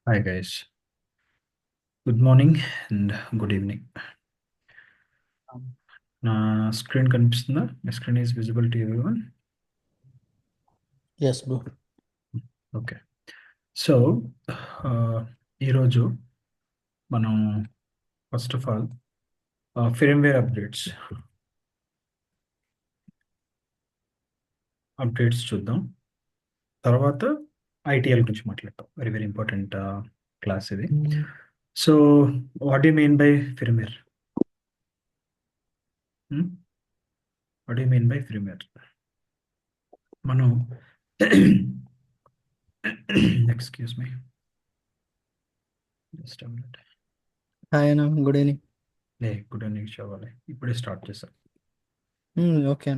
Hi guys. Good morning and good evening. నా screen కనిపిస్తుందా? My screen is visible to everyone. Yes, bro. Okay. So ఈరోజు మనం first of all firmware updates చూద్దాం. తర్వాత ITIL గురించి మాట్లాడతాం. వెరీ వెరీ ఇంపార్టెంట్ క్లాస్ ఇది. So what you mean by firmware? What you mean by firmware? మనం excuse me, just a minute. Hi, Anna. Good evening. Good evening చదవాలి. ఇప్పుడే start చేశాను. Okay.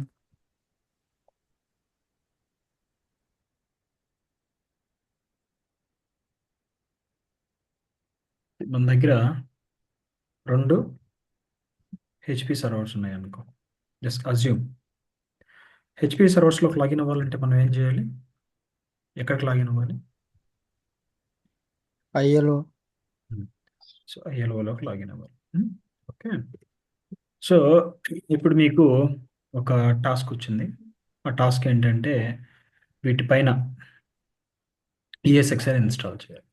మన దగ్గర 2 హెచ్‌పి సర్వర్స్ ఉన్నాయనుకో. Just assume. హెచ్‌పి సర్వర్స్‌లోకి లాగిన్ అవ్వాలంటే మనం ఏం చేయాలి? ఎక్కడికి లాగిన్ అవ్వాలి? ILO. సో, ఐఎల్ఓలోకి లాగిన్ అవ్వాలి. ఓకే. సో, ఇప్పుడు మీకు ఒక టాస్క్ వచ్చింది. ఆ టాస్క్ ఏంటంటే వీటిపైన ESXi ఇన్‌స్టాల్ చేయాలి.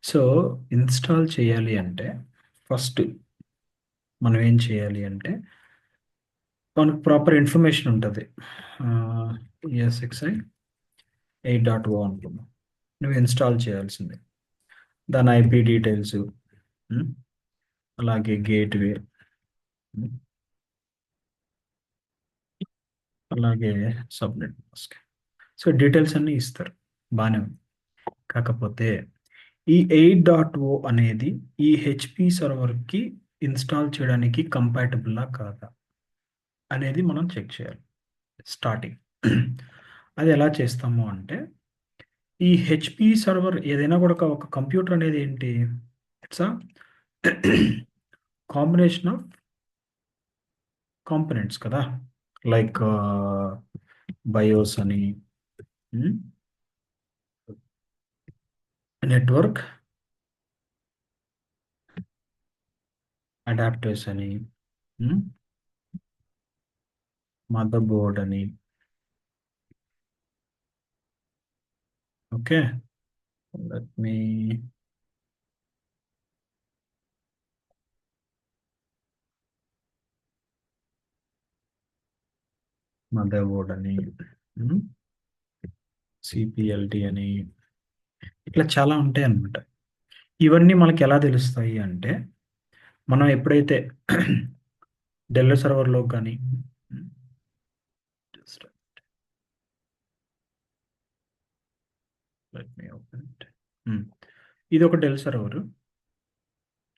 సో, ఇన్‌స్టాల్ చేయాలి అంటే ఫస్ట్ మనం ఏం చేయాలి అంటే మనకు ప్రాపర్ ఇన్ఫర్మేషన్ ఉంటది. ESXi 8.0 అనుకుందాం. నువ్వు ఇన్‌స్టాల్ చేయాల్సిందే. దాని ఐపీ డీటెయిల్స్, అలాగే గేట్‌వే, అలాగే సబ్‌నెట్ మాస్క్. సో, డీటెయిల్స్ అన్నీ ఇస్తారు. బానే ఉంది. కాకపోతే ఈ 8.0 అనేది ఈ హెచ్‌పి సర్వర్‌కి ఇన్‌స్టాల్ చేయడానికి కంపాటిబులా కాదా అనేది మనం చెక్ చేయాలి స్టార్టింగ్. అది ఎలా చేస్తాము అంటే ఈ హెచ్‌పి సర్వర్ ఏదైనా కూడా ఒక కంప్యూటర్ అనేది ఏంటి? It's a combination of components కదా! లైక్ బయోస్ అని, నెట్వర్క్ అడాప్టర్స్ అని, మదర్ బోర్డ్ అని. Okay. Let me mother board అని, సిపిఎల్డి అని, ఇట్లా చాలా ఉంటాయి అన్నమాట. ఇవన్నీ మనకి ఎలా తెలుస్తాయి అంటే మనం ఎప్పుడైతే డెల్ సర్వర్లో కానీ just let me open it. ఇది ఒక డెల్ సర్వర్.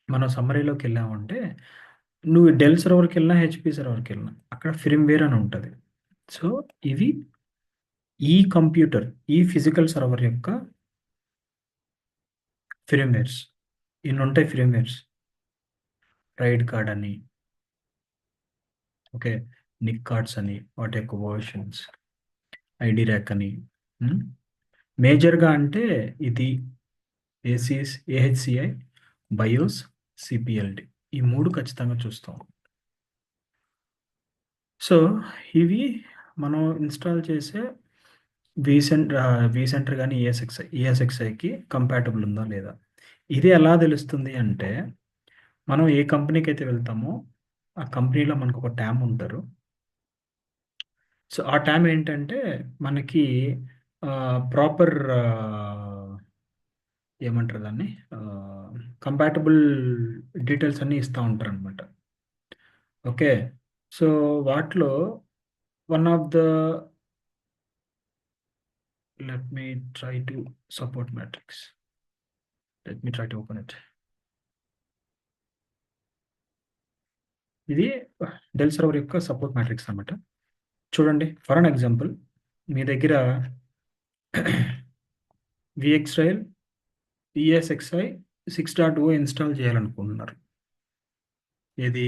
మనం సమ్మరీలోకి వెళ్ళామంటే నువ్వు డెల్ సర్వర్కి వెళ్ళినా హెచ్పి సర్వర్కి వెళ్ళినా అక్కడ ఫిర్మ్వేర్ అని ఉంటుంది. సో ఇవి ఈ కంప్యూటర్ ఈ ఫిజికల్ సర్వర్ యొక్క ఫిర్మ్వేర్స్. ఇన్ని ఉంటాయి ఫిర్మ్వేర్స్. రైడ్ కార్డ్ అని, ఓకే, నిక్ కార్డ్స్ అని, వాటి యొక్క వర్షన్స్, ఐడి ర్యాక్ అని. మేజర్గా అంటే ఇది ఏహెచ్సిఐ, బయోస్, సిపిఎల్డి, ఈ 3 ఖచ్చితంగా చూస్తాం. సో ఇవి మనం ఇన్స్టాల్ చేసే వీసెంటర్ కానీ ఈఎస్ఎక్స్ఐకి కంపాటబుల్ ఉందా లేదా. ఇది ఎలా తెలుస్తుంది అంటే మనం ఏ కంపెనీకి అయితే వెళ్తామో ఆ కంపెనీలో మనకు ఒక ట్యామ్ ఉంటారు. సో ఆ ట్యామ్ ఏంటంటే మనకి ప్రాపర్ ఏమంటారు దాన్ని, కంపాటబుల్ డీటెయిల్స్ అన్నీ ఇస్తూ ఉంటారు అనమాట. ఓకే. సో వాటిలో one of the let me try to support matrix. Let me try to open it. ఇది డెల్ సర్వర్ యొక్క సపోర్ట్ మ్యాట్రిక్స్ అన్నమాట. చూడండి, ఫర్ అన్ ఎగ్జాంపుల్ మీ దగ్గర విఎక్స్రైల్ ఈఎస్ఎక్స్ఐ 6.0 ఇన్స్టాల్ చేయాలనుకుంటున్నారు. ఏది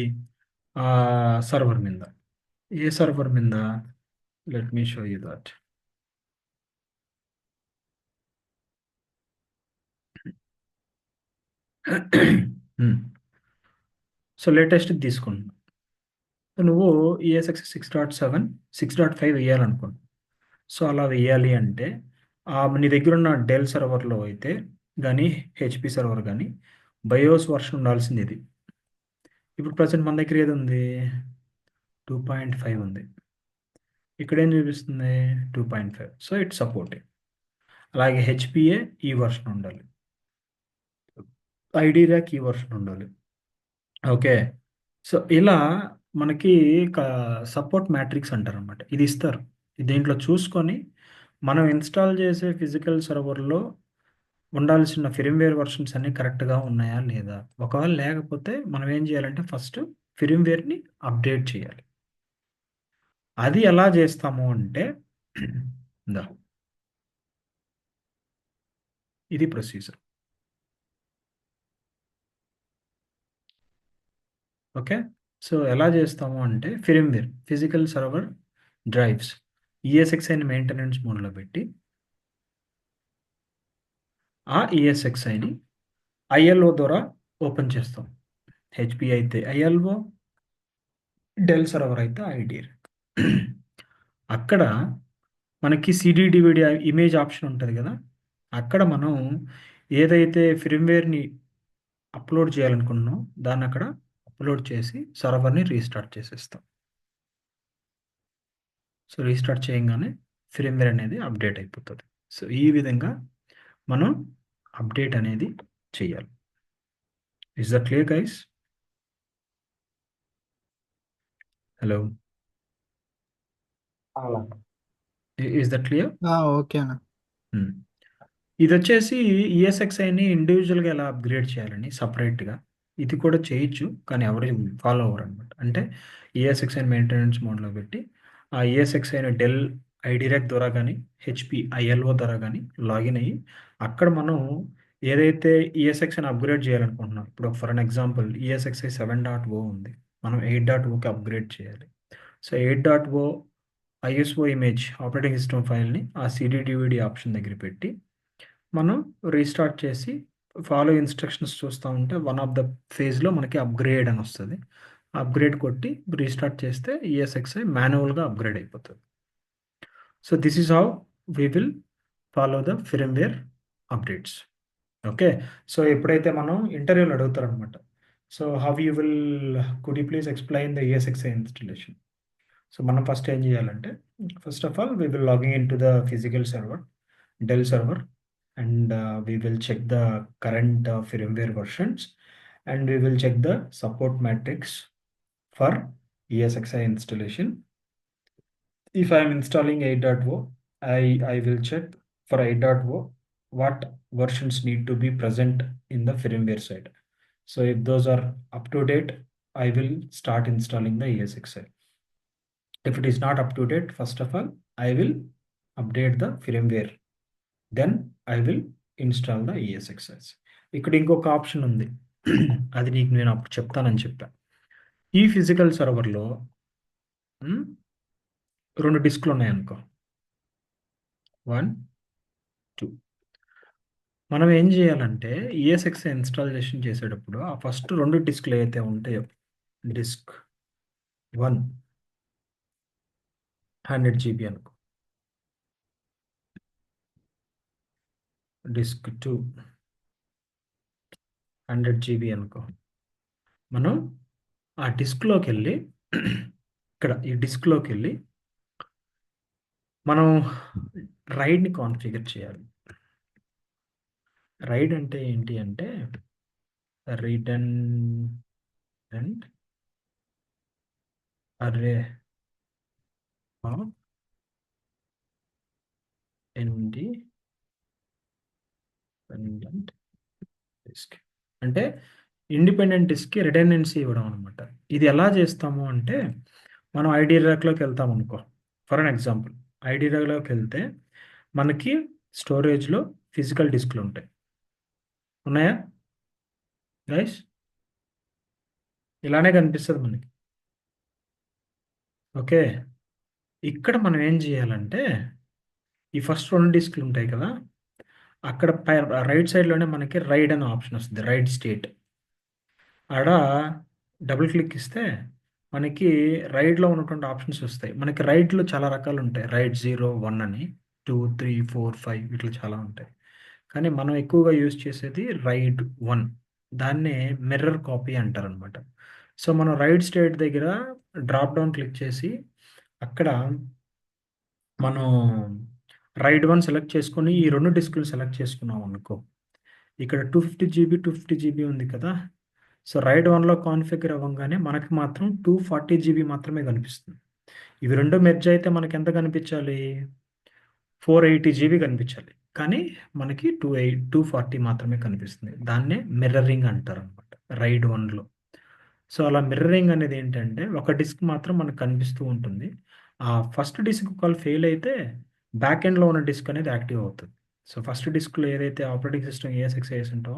సర్వర్ మీద. ఏ సర్వర్ మీద? Let me show you that. So latest తీసుకుంటున్నావు. నువ్వు ESX 6.7 6.5 వేయాలనుకోండి. సో అలా వేయాలి అంటే నీ దగ్గర ఉన్న డెల్ సర్వర్లో అయితే కానీ హెచ్పి సర్వర్ కానీ బయోస్ వర్షన్ ఉండాల్సింది ఇది. ఇప్పుడు ప్రజెంట్ మన దగ్గర ఏది ఉంది? 2.5 ఉంది. ఇక్కడ ఏం చూపిస్తుంది? 2.5. So it supporting. అలాగే హెచ్పిఏ ఈ వర్షన్ ఉండాలి, ఐడి ర్యాక్ ఈ వర్షన్ ఉండాలి. ఓకే. సో ఇలా మనకి సపోర్ట్ మ్యాట్రిక్స్ అంటారు అనమాట. ఇది ఇస్తారు. దీంట్లో చూసుకొని మనం ఇన్స్టాల్ చేసే ఫిజికల్ సర్వర్లో ఉండాల్సిన ఫిర్మ్వేర్ వర్షన్స్ అన్నీ కరెక్ట్గా ఉన్నాయా లేదా? ఒకవేళ లేకపోతే మనం ఏం చేయాలంటే ఫస్ట్ ఫిర్మ్వేర్ని అప్డేట్ చేయాలి. అది ఎలా చేస్తాము అంటే ఇందా ఇది ప్రొసీజర్. ఓకే. సో ఎలా చేస్తాము అంటే ఫిజికల్ సర్వర్ డ్రైవ్స్ ESXiని మెయింటెనెన్స్ మోడ్లో పెట్టి ఆ ESXiని ILO ద్వారా ఓపెన్ చేస్తాం. హెచ్పి అయితే ILO, డెల్ సర్వర్ అయితే ఐడి. అక్కడ మనకి సిడి డివిడి ఇమేజ్ ఆప్షన్ ఉంటుంది కదా, అక్కడ మనం ఏదైతే ఫిర్మ్వేర్ని అప్లోడ్ చేయాలనుకుంటున్నాం దాన్ని అక్కడ అప్లోడ్ చేసి సర్వర్ని రీస్టార్ట్ చేసేస్తాం. సో రీస్టార్ట్ చేయగానే ఫిర్మ్వేర్ అనేది అప్డేట్ అయిపోతుంది. సో ఈ విధంగా మనం అప్డేట్ అనేది చేయాలి. Is that clear guys? Hello, అలా ఇస్ దట్ క్లియర్? ఓకే అన్న. ఇది వచ్చేసి ESXiని ఇండివిజువల్గా ఎలా అప్గ్రేడ్ చేయాలని సపరేట్గా ఇది కూడా చేయొచ్చు, కానీ ఎవరు ఫాలో అవ్వరు అనమాట. అంటే ESXi మెయింటెనెన్స్ మోడ్లో పెట్టి ఆ ESXiని డెల్ ఐడి ర్యాక్ ద్వారా కానీ హెచ్పి ILO ద్వారా కానీ లాగిన్ అయ్యి అక్కడ మనం ఏదైతే ESXiని అప్గ్రేడ్ చేయాలనుకుంటున్నాం, ఇప్పుడు ఫర్ అన్ ఎగ్జాంపుల్ ESXi 7.0 ఉంది, మనం 8.0కి అప్గ్రేడ్ చేయాలి. So 8.0 ISO image operating system ఫైల్ని ఆ సిడి డివిడి ఆప్షన్ దగ్గర పెట్టి మనం రీస్టార్ట్ చేసి ఫాలో ఇన్స్ట్రక్షన్స్ చూస్తూ ఉంటే వన్ ఆఫ్ ద ఫేజ్లో మనకి అప్గ్రేడ్ అని వస్తుంది. అప్గ్రేడ్ కొట్టి రీస్టార్ట్ చేస్తే ESXi మాన్యువల్గా అప్గ్రేడ్ అయిపోతుంది. So this is how we will follow the firmware updates. Okay. So ఎప్పుడైతే మనం ఇంటర్వ్యూలో అడుగుతారనమాట, so how you will could you please explain the ESXi installation. So మనం ఫస్ట్ ఏం చేయాలంటే first of all we will logging in to the physical server Dell server and we will check the current firmware versions and we will check the support matrix for ESXi installation. If I am installing 8.0, I will check for 8.0 what versions need to be present in the firmware side. So if those are up to date, I will start installing the ESXi. If it is not up to date, first of all, I will update the firmware. Then I will install the ESXi. ఇక్కడ ఇంకొక option ఉంది, అది నీకు నేను అప్పుడు చెప్తానని చెప్పా. ఈ ఫిజికల్ సర్వర్లో 2 డిస్క్లు ఉన్నాయనుకో, 1 2. మనం ఏం చేయాలంటే ESXi ఇన్స్టాలేషన్ చేసేటప్పుడు ఆ ఫస్ట్ 2 డిస్క్లు ఏవైతే ఉంటాయో, డిస్క్ 1 100 GB అనుకో, డిస్క్ 2 100 GB అనుకో, మనం ఆ డిస్క్లోకి వెళ్ళి ఇక్కడ ఈ డిస్క్లోకి వెళ్ళి మనం రైడ్ని కాన్ఫిగర్ చేయాలి. రైడ్ అంటే ఏంటి అంటే redundant and array of independent disk అంటే ఇండిపెండెంట్ డిస్క్కి రిడెండెన్సీ ఇవ్వడం అనమాట. ఇది ఎలా చేస్తాము అంటే మనం ఐడి ర్యాక్లోకి వెళ్తాం అనుకో, ఫర్ అన్ ఎగ్జాంపుల్ ఐడి ర్యాక్లోకి వెళ్తే మనకి స్టోరేజ్లో ఫిజికల్ డిస్క్లు ఉంటాయి, ఉన్నాయా గైస్? ఇలానే కనిపిస్తుంది మనకి. ఓకే. ఇక్కడ మనం ఏం చేయాలంటే ఈ ఫస్ట్ 2 డిస్క్లు ఉంటాయి కదా, అక్కడ రైట్ సైడ్లోనే మనకి రైడ్ అనే ఆప్షన్ వస్తుంది, రైడ్ స్టేట్. ఆడ డబుల్ క్లిక్ ఇస్తే మనకి రైడ్లో ఉన్నటువంటి ఆప్షన్స్ వస్తాయి. మనకి రైడ్లో చాలా రకాలు ఉంటాయి, రైడ్ 0, 1 అని, 2, 3, 4, 5 ఇట్లా చాలా ఉంటాయి. కానీ మనం ఎక్కువగా యూజ్ చేసేది రైడ్ 1. దాన్నే మిర్రర్ కాపీ అంటారనమాట. సో మనం రైడ్ స్టేట్ దగ్గర డ్రాప్ డౌన్ క్లిక్ చేసి అక్కడ మనం రైడ్ 1 సెలెక్ట్ చేసుకొని ఈ 2 డిస్కులు సెలెక్ట్ చేసుకున్నాం అనుకో, ఇక్కడ 250 జీబీ 250 జీబీ ఉంది కదా. సో రైడ్ 1లో కాన్ఫిగర్ అవ్వగానే మనకి మాత్రం 240 జీబీ మాత్రమే కనిపిస్తుంది. ఇవి రెండు మెర్జ్ అయితే మనకి ఎంత కనిపించాలి, 480 జీబీ కనిపించాలి. కానీ మనకి 240 మాత్రమే కనిపిస్తుంది. దాన్నే మిర్రరింగ్ అంటారు అనమాట రైడ్ 1లో. సో అలా మిర్రరింగ్ అనేది ఏంటంటే ఒక డిస్క్ మాత్రం మనకు కనిపిస్తూ ఉంటుంది. ఆ ఫస్ట్ డిస్క్ ఒకవేళ ఫెయిల్ అయితే బ్యాక్ ఎండ్లో ఉన్న డిస్క్ అనేది యాక్టివ్ అవుతుంది. సో ఫస్ట్ డిస్క్లో ఏదైతే ఆపరేటింగ్ సిస్టమ్ ASXeS ఉంటుందో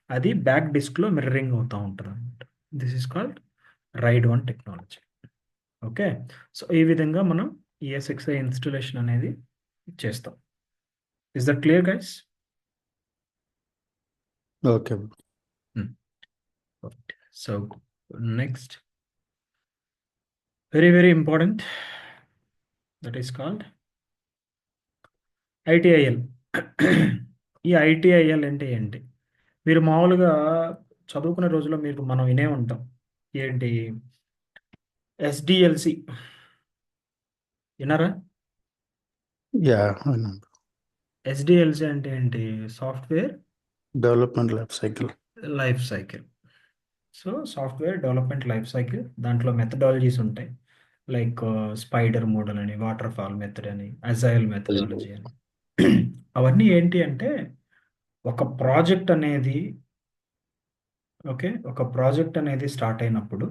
అది బ్యాక్ డిస్క్లో మిర్రరింగ్ అవుతూ ఉంటుంది అనమాట. This is called RAID 1 technology. Okay. So ఈ విధంగా మనం ESXi ఇన్స్టలేషన్ అనేది చేస్తాం. Is that clear guys? Okay. So next, very very important, that is called ITIL. ఈ ITIL అంటే ఏంటి? మీరు మామూలుగా చదువుకునే రోజుల్లో మనం వినే ఉంటాం, ఏంటి SDLC విన్నారా? యా, అవునండి. SDLC అంటే ఏంటి? Software development life cycle. Life cycle. So software development life cycle, దాంట్లో మెథడాలజీస్ ఉంటాయి, లైక్ స్పైడర్ మోడల్ అని, వాటర్ ఫాల్ మెథడ్ అని, అజైల్ మెథడాలజీ అని. అవన్నీ ఏంటి అంటే ఒక ప్రాజెక్ట్ అనేది, ఓకే, ఒక ప్రాజెక్ట్ అనేది స్టార్ట్ అయినప్పుడు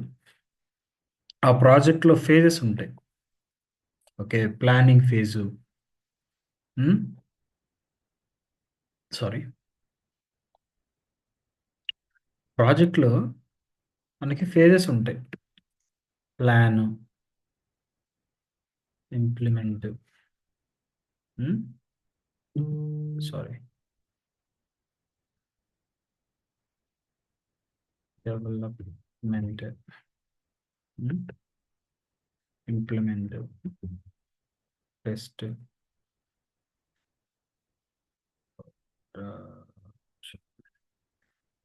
ఆ ప్రాజెక్ట్లో ఫేజెస్ ఉంటాయి. ఓకే, ప్లానింగ్ ఫేజు, సారీ, ప్రాజెక్ట్లో మనకి ఫేజెస్ ఉంటాయి. Plan, implement, sorry, development, implement, test,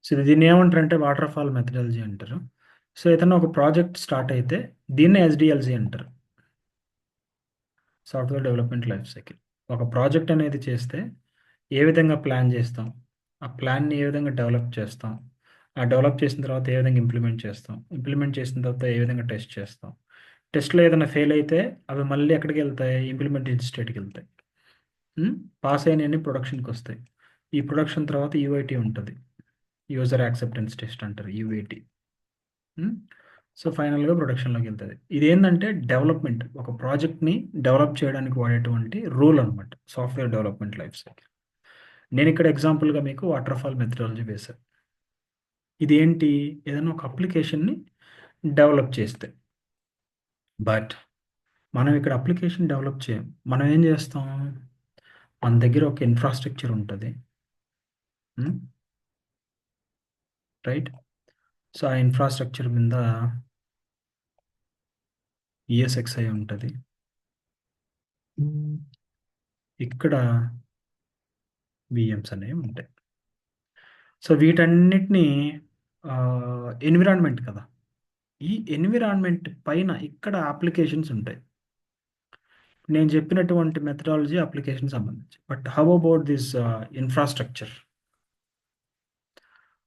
so దీన్ని ఏమంటారంటే వాటర్ ఫాల్ మెథడాలజీ అంటారు. సో ఏదైనా ఒక ప్రాజెక్ట్ స్టార్ట్ అయితే దీన్నే SDLC అంటారు, సాఫ్ట్వేర్ డెవలప్మెంట్ లైఫ్ సైకిల్. ఒక ప్రాజెక్ట్ అనేది చేస్తే ఏ విధంగా ప్లాన్ చేస్తాం, ఆ ప్లాన్ని ఏ విధంగా డెవలప్ చేస్తాం, ఆ డెవలప్ చేసిన తర్వాత ఏ విధంగా ఇంప్లిమెంట్ చేస్తాం, ఇంప్లిమెంట్ చేసిన తర్వాత ఏ విధంగా టెస్ట్ చేస్తాం, టెస్ట్లో ఏదైనా ఫెయిల్ అయితే అవి మళ్ళీ ఎక్కడికి వెళ్తాయి, ఇంప్లిమెంటేషన్ స్టేట్కి వెళ్తాయి. పాస్ అయినవి ప్రొడక్షన్కి వస్తాయి. ఈ ప్రొడక్షన్ తర్వాత UAT ఉంటుంది, యూజర్ యాక్సెప్టెన్స్ టెస్ట్ అంటారు, UAT. సో ఫైనల్గా ప్రొడక్షన్లోకి వెళ్తుంది. ఇదేంటంటే డెవలప్మెంట్, ఒక ప్రాజెక్ట్ని డెవలప్ చేయడానికి వాడేటువంటి రూల్ అనమాట, సాఫ్ట్వేర్ డెవలప్మెంట్ లైఫ్ సైకిల్. నేను ఇక్కడ ఎగ్జాంపుల్గా మీకు వాటర్ ఫాల్ మెథడాలజీ వేశాను. ఇది ఏంటి, ఏదైనా ఒక అప్లికేషన్ని డెవలప్ చేస్తే, బట్ మనం ఇక్కడ అప్లికేషన్ డెవలప్ చేయం. మనం ఏం చేస్తాం, మన దగ్గర ఒక ఇన్ఫ్రాస్ట్రక్చర్ ఉంటుంది, రైట్. సో ఆ ఇన్ఫ్రాస్ట్రక్చర్ మీద ESXi ఉంటుంది, ఇక్కడ VMs అనేవి ఉంటాయి. సో వీటన్నిటిని ఎన్విరాన్మెంట్ కదా, ఈ ఎన్విరాన్మెంట్ పైన ఇక్కడ అప్లికేషన్స్ ఉంటాయి. నేను చెప్పినటువంటి మెథడాలజీ అప్లికేషన్ సంబంధించి. But how about this infrastructure?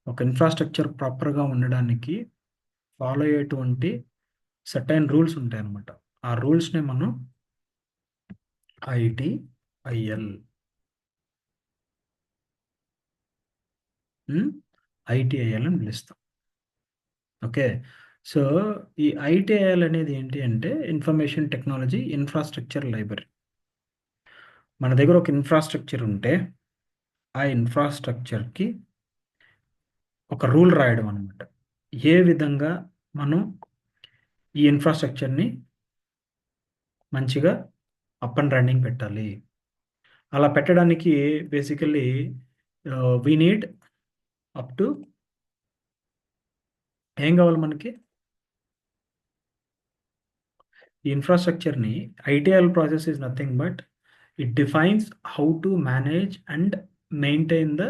ఒక ఇన్ఫ్రాస్ట్రక్చర్ ప్రాపర్గా ఉండడానికి ఫాలో అయ్యేటువంటి సర్టైన్ రూల్స్ ఉంటాయి అన్నమాట. ఆ రూల్స్నే మనం ITIL అని పిలుస్తాం. ఓకే. సో ఈ ITIL అనేది ఏంటి అంటే ఇన్ఫర్మేషన్ టెక్నాలజీ ఇన్ఫ్రాస్ట్రక్చర్ లైబ్రరీ. మన దగ్గర ఒక ఇన్ఫ్రాస్ట్రక్చర్ ఉంటే ఆ ఇన్ఫ్రాస్ట్రక్చర్కి ఒక రూల్ రాయడం అనమాట, ఏ విధంగా మనం ఈ ఇన్ఫ్రాస్ట్రక్చర్ని మంచిగా అప్ అండ్ రన్నింగ్ పెట్టాలి, అలా పెట్టడానికి basically we need up to ఏం కావాలి మనకి? ఈ ఇన్ఫ్రాస్ట్రక్చర్‌ని ITIL process is nothing but it defines how to manage and maintain the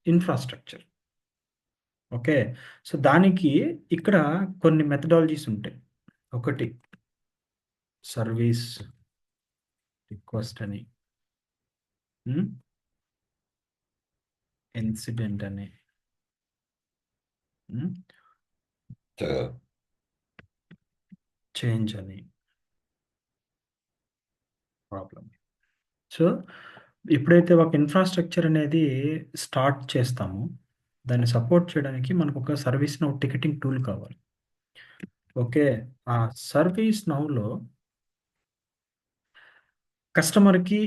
infrastructure. Okay. So, దానికి ఇక్కడ కొన్ని మెథడాలజీస్ ఉంటాయి. ఒకటి సర్వీస్ రిక్వెస్ట్ అని. హ్మ్. ఇన్సిడెంట్ అని. హ్మ్. చేంజ్ అని. ప్రాబ్లమ్. సో, ఎప్పుడైతే ఒక ఇన్ఫ్రాస్ట్రక్చర్ అనేది స్టార్ట్ చేస్తామో, దాన్ని సపోర్ట్ చేయడానికి మనకొక సర్వీస్ నౌ టికెటింగ్ టూల్ కావాలి. ఓకే. ఆ సర్వీస్ నౌలో కస్టమర్‌కి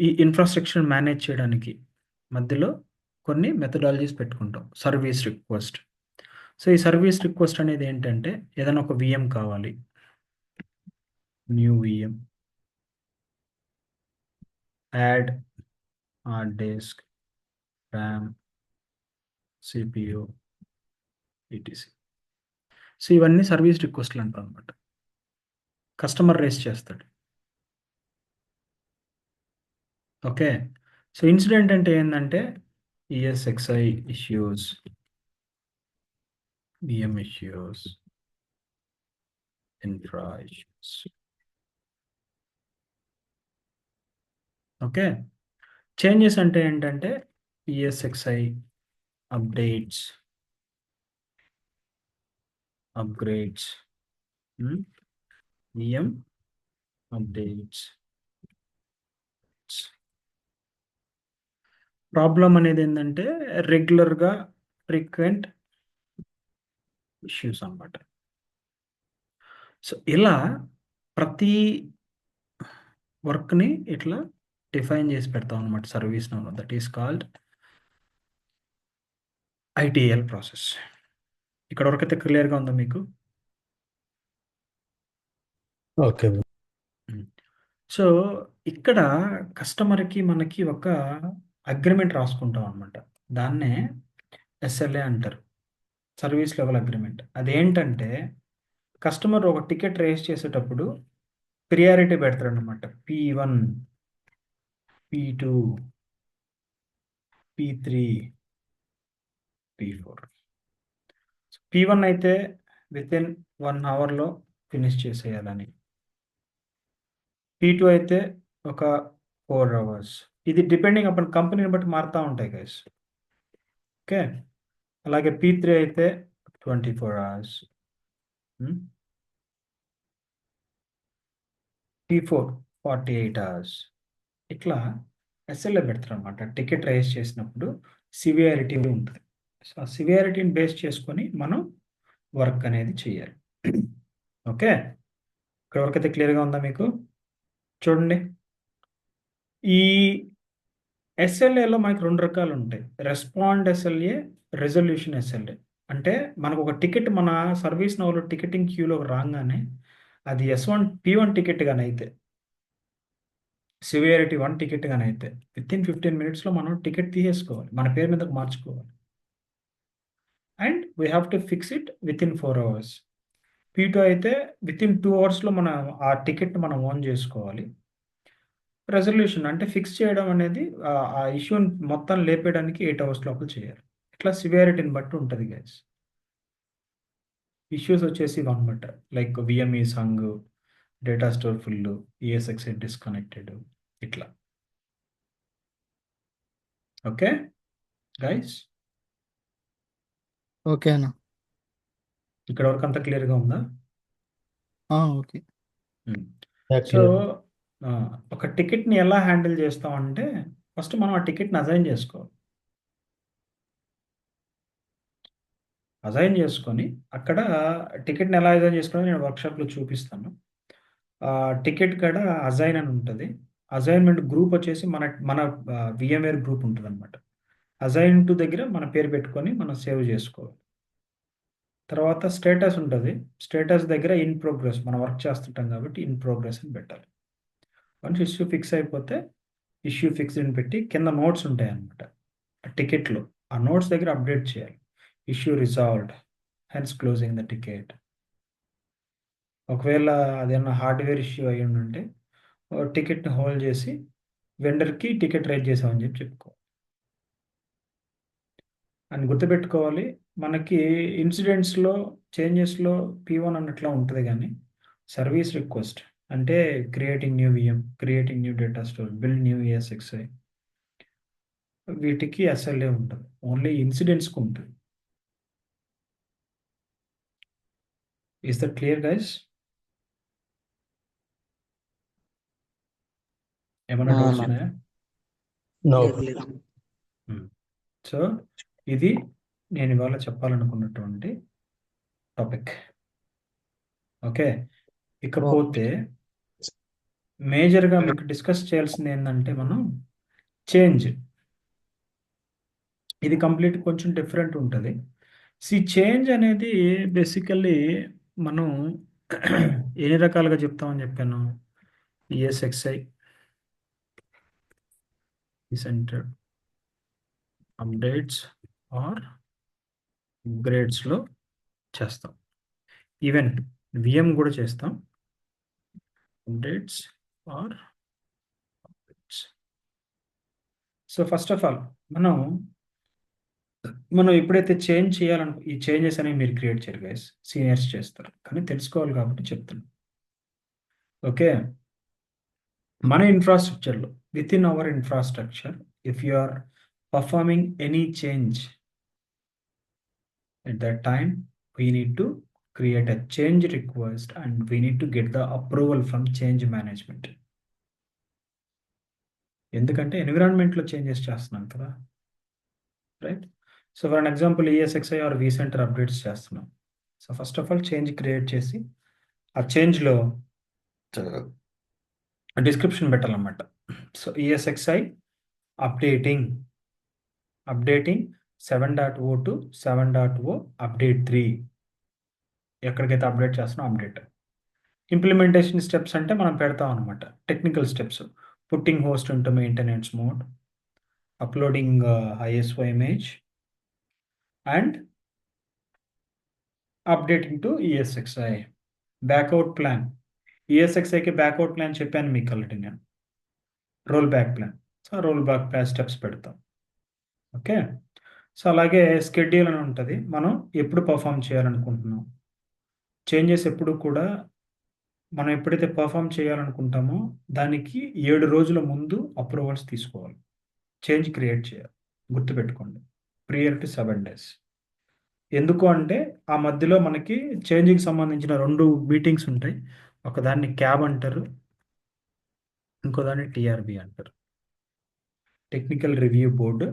ఈ ఇన్ఫ్రాస్ట్రక్చర్ మేనేజ్ చేయడానికి మధ్యలో కొన్ని మెథడాలజీస్ పెట్టుకుంటాం. Service request. సో, ఈ సర్వీస్ రిక్వెస్ట్ అనేది ఏంటంటే ఏదైనా ఒక వీఎం కావాలి. New VM. Add hard disk, RAM, CPU, ETC. So, ఇవన్నీ సర్వీస్ రిక్వెస్ట్‌లు అంటామనమాట. కస్టమర్ రైజ్ చేస్తాడు. ఓకే. సో, ఇన్సిడెంట్ అంటే ఏందంటే ESXi issues, VM issues, infra issues. Okay. Changes అంటే ఏంటంటే ESXi updates, upgrades, VM updates. Problem అనేది ఏందంటే రెగ్యులర్‌గా ఫ్రీక్వెంట్ ఇష్యూస్ అన్నమాట. సో, ఇలా ప్రతి వర్క్‌ని ఇట్లా డిఫైన్ చేసి పెడతాం అన్నమాట సర్వీస్ నౌలో. That is called ITIL process. ఇక్కడ వరకైతే క్లియర్‌గా ఉందా మీకు? Okay bro. హ్మ్. సో, ఇక్కడ కస్టమర్‌కి మనకి ఒక అగ్రీమెంట్ రాసుకుంటాం అన్నమాట. దాన్నే ఎస్ఎల్ఏ అంటారు. Service level agreement. అదేంటంటే కస్టమర్ ఒక టికెట్ రైజ్ చేసేటప్పుడు priority పెడతాడన్నమాట. P1, P2, P3, P4. P1 అయితే వితిన్ 1 అవర్‌లో ఫినిష్ చేసేయాలని. P2 అయితే ఒక 4 అవర్స్. ఇది డిపెండింగ్ అపాన్ కంపెనీని బట్టి మారుతా ఉంటాయి గైస్. ఓకే. అలాగే P3 అయితే 24 అవర్స్. హ్మ్. P4 48 hours. ఇట్లా ఎస్ఎల్ఏ పెడతారనమాట. టికెట్ రైజ్ చేసినప్పుడు సివియారిటీ ఉంటది. సో, ఆ సివియారిటీని బేస్ చేసుకొని మనం వర్క్ అనేది చేయాలి. ఓకే. ఇక్కడ వరకైతే క్లియర్‌గా ఉందా మీకు? చూడండి. ఈ ఎస్ఎల్ఏలో మనకు 2 రకాలుంటాయి. Respond SLA, resolution SLA. అంటే మనకొక టికెట్ మన సర్వీస్ నౌలో టికెటింగ్ క్యూలోకి రాంగానే అది P1 టికెట్ గానైతే సివియారిటీ 1 టికెట్ గానైతే వితిన్ 15 మినిట్స్‌లో మనం టికెట్ తీసేసుకోవాలి. మన పేరు మీదకి మార్చుకోవాలి. And we have to fix it within 4 hours. P2 అయితే వితిన్ 2 అవర్స్‌లో మనం ఆ టికెట్‌ని మనం ఓన్ జేసుకోవాలి. రెజల్యూషన్ అంటే ఫిక్స్ చేయడం అనేది ఆ ఇష్యూని మొత్తం లేపేయడానికి 8 అవర్స్ లోపల చేయాలి. ఇట్లా సివియారిటీని బట్టి ఉంటది గైస్. ఇష్యూస్ వచ్చేసి ఇవన్నమాట. Like VM is hung, data store full, ESXi disconnected ఇట్లా. Okay guys. ఓకే అన్న. ఇక్కడ వరకు అంతా క్లియర్‌గా ఉందా? Okay. Hmm. Ya, so, clear. ఒక టికెట్‌ని ఎలా హ్యాండిల్ చేస్తామంటే ఫస్ట్ మనం ఆ టికెట్‌ని అసైన్ చేసుకోవాలి. అసైన్ చేసుకొని అక్కడ టికెట్‌ని ఎలా అసైన్ చేసుకోవాలో నేను వర్క్‌షాప్‌లో చూపిస్తాను. టికెట్ కాడ అసైన్ అని ఉంటది. అసైన్‌మెంట్ గ్రూప్ వచ్చేసి మన మన వీఎంవేర్ గ్రూప్ ఉంటదనమాట. అసైన్ టు దగ్గర మన పేరు పెట్టుకొని మనం సేవ్ చేసుకోవాలి. తర్వాత స్టేటస్ ఉంటది. స్టేటస్ దగ్గర ఇన్ ప్రోగ్రెస్ మనం వర్క్ చేస్తుంటాం కాబట్టి ఇన్ ప్రోగ్రెస్ అని పెట్టాలి. వన్స్ ఇష్యూ ఫిక్స్ అయిపోతే ఇష్యూ ఫిక్స్డ్ అని పెట్టి కింద నోట్స్ ఉంటాయి అన్నమాట టికెట్లో. ఆ నోట్స్ దగ్గర అప్డేట్ చేయాలి. Issue resolved, hence closing the ticket. ఒకవేళ అదేమన్నా హార్డ్వేర్ ఇష్యూ అయ్యి ఉంటే టికెట్ని హోల్డ్ చేసి వెండర్కి టికెట్ రైజ్ చేసామని చెప్పి చెప్పుకో అని గుర్తుపెట్టుకోవాలి. మనకి ఇన్సిడెంట్స్లో చేంజెస్లో P1 అన్నట్లా ఉంటుంది, కానీ సర్వీస్ రిక్వెస్ట్ అంటే creating new VM, creating new data store, build new ESXi, వీటికి అసలే ఉంటుంది. ఓన్లీ ఇన్సిడెంట్స్కి ఉంటుంది. Is that clear guys? ఏమైనా డౌట్స్ అన్న ఉన్నాయా? నో లేదు. సో ఇది నేను ఇవాళ చెప్పాలనుకున్నటువంటి టాపిక్. ఓకే, ఇకపోతే మేజర్గా మీకు డిస్కస్ చేయాల్సింది ఏంటంటే మనం చేంజ్. ఇది కంప్లీట్ కొంచెం డిఫరెంట్ ఉంటుంది. చేంజ్ అనేది బేసికల్లీ మనం ఎన్ని రకాలుగా చెప్తామని చెప్పాను. ESXi, సెంటర్డ్ అప్డేట్స్ ఆర్ గ్రేడ్స్లో చేస్తాం. ఈవెన్ విఎం కూడా చేస్తాం. Updates or updates. So first of all మనం ఎప్పుడైతే చేంజ్ చేయాలను ఈ చేంజెస్ అనేవి మీరు క్రియేట్ చేయరు గైస్, సీనియర్స్ చేస్తారు, కానీ తెలుసుకోవాలి కాబట్టి చెప్తున్నాను. ఓకే, మన ఇన్ఫ్రాస్ట్రక్చర్లో with in our infrastructure if you are performing any change at that time we need to create a change request and we need to get the approval from change management. ఎందుకంటే ఎన్విరాన్మెంట్లో changes చేస్తున్నాం కదా, right? So for an example ESXi or vCenter updates చేస్తున్నాం. So first of all change create చేసి ఆ చేంజ్లో description పెట్టాలన్నమాట. So ESXi updating 7.0 to 7.0 update 3, ఎక్కడికైతే update చేస్తున్నాం అప్డేట్. ఇంప్లిమెంటేషన్ స్టెప్స్ అంటే మనం పెడతాం అనమాట. Technical steps, putting host into maintenance mode, uploading ISO image and updating to ESXi. Backout plan, ESXiకి బ్యాక్అవుట్ ప్లాన్ చెప్పాను మీకు ఆల్రెడీ నేను, roll back plan. So roll back plan steps పెడతాం. ఓకే, సో అలాగే స్కెడ్యూల్ అని ఉంటుంది, మనం ఎప్పుడు పర్ఫామ్ చేయాలనుకుంటున్నాం. చేంజెస్ ఎప్పుడు కూడా మనం ఎప్పుడైతే పర్ఫామ్ చేయాలనుకుంటామో దానికి 7 రోజుల ముందు అప్రూవల్స్ తీసుకోవాలి, చేంజ్ క్రియేట్ చేయాలి. గుర్తుపెట్టుకోండి, ప్రియర్ టు 7 days. ఎందుకు అంటే ఆ మధ్యలో మనకి చేంజ్కి సంబంధించిన 2 మీటింగ్స్ ఉంటాయి. ఒకదాన్ని క్యాబ్ అంటారు, ఇంకో దాన్ని TRB అంటారు, technical review board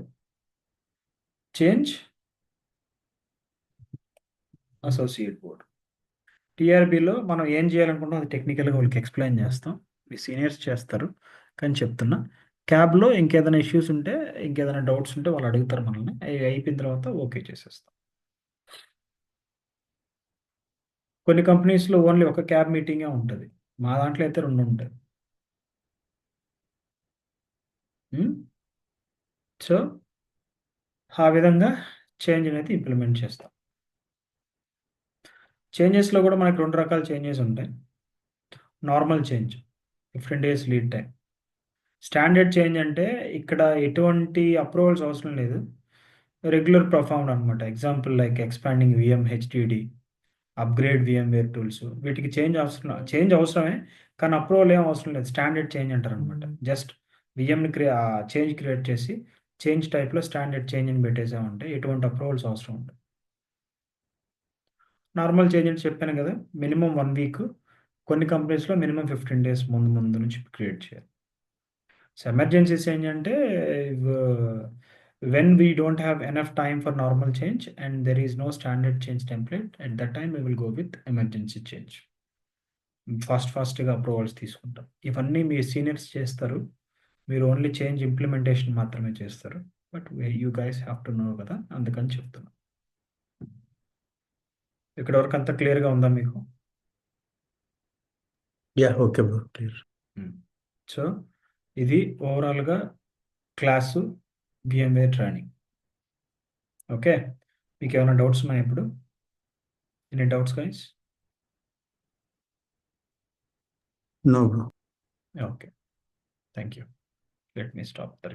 change associate board. TRBలో మనం ఏం చేయాలనుకుంటాం అది టెక్నికల్గా వాళ్ళకి ఎక్స్ప్లెయిన్ చేస్తాం, మీ సీనియర్స్ చేస్తారు, కానీ చెప్తున్నా. క్యాబ్లో ఇంకేదైనా ఇష్యూస్ ఉంటే, ఇంకేదైనా డౌట్స్ ఉంటే వాళ్ళు అడుగుతారు మనల్ని, అవి అయిపోయిన తర్వాత ఓకే చేసేస్తాం. కొన్ని కంపెనీస్లో ఓన్లీ ఒక క్యాబ్ మీటింగే ఉంటుంది, మా దాంట్లో అయితే 2 ఉంటాయి. సో ఆ విధంగా చేంజ్ అనేది ఇంప్లిమెంట్ చేస్తాం. చేంజెస్లో కూడా మనకి 2 రకాల చేంజెస్ ఉంటాయి. Normal change 15 days lead time. Standard change అంటే ఇక్కడ ఎటువంటి అప్రూవల్స్ అవసరం లేదు, రెగ్యులర్ పర్ఫార్మ్డ్ అనమాట. Example like expanding VM HDD, upgrade VMware tools, వీటికి చేంజ్ అవసరమే, కానీ అప్రూవల్ ఏం అవసరం లేదు. స్టాండర్డ్ చేంజ్ అంటారు అనమాట. జస్ట్ విఎంని చేంజ్ క్రియేట్ చేసి చేంజ్ టైప్లో స్టాండర్డ్ చేంజ్ అని పెట్టేసామంటే ఎటువంటి అప్రూవల్స్ అవసరం ఉండదు. నార్మల్ చేంజ్ అని చెప్పాను కదా, మినిమం 1 week, కొన్ని కంపెనీస్లో మినిమం 15 days ముందు నుంచి క్రియేట్ చేయాలి. సో ఎమర్జెన్సీ చేంజ్ అంటే when we don't have enough time for normal change and there is no standard change template, at that time we will go with emergency change. ఫాస్ట్గా approvals తీసుకుంటాం. ఇవన్నీ మీ seniors చేస్తారు, మీరు only change implementation మాత్రమే చేస్తారు. But you guys have to know కదా, అందుకని చెప్తున్నా. ఇక్కడ వరకు అంతా క్లియర్గా ఉందా మీకు? Yeah okay bro, clear. So ఇది ఓవరాల్గా క్లాసు VMware ట్రైనింగ్. ఓకే, మీకు ఏమైనా డౌట్స్ ఉన్నాయా ఇప్పుడు? Any doubts guys? No, bro. Okay, thank you. Let me stop the